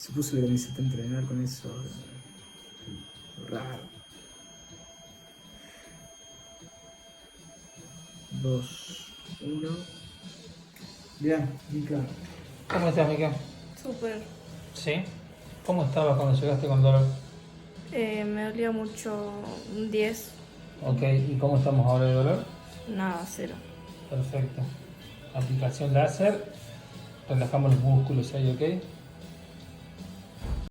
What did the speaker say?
Se puso la camiseta a entrenar con eso. Raro. 2, 1. Bien, Mica. ¿Cómo estás, Mica? Súper. ¿Sí? ¿Cómo estabas cuando llegaste con dolor? Me dolía mucho un 10. Ok, ¿y cómo estamos ahora de dolor? Nada, 0. Perfecto. Aplicación láser, relajamos los músculos ahí, ¿ok?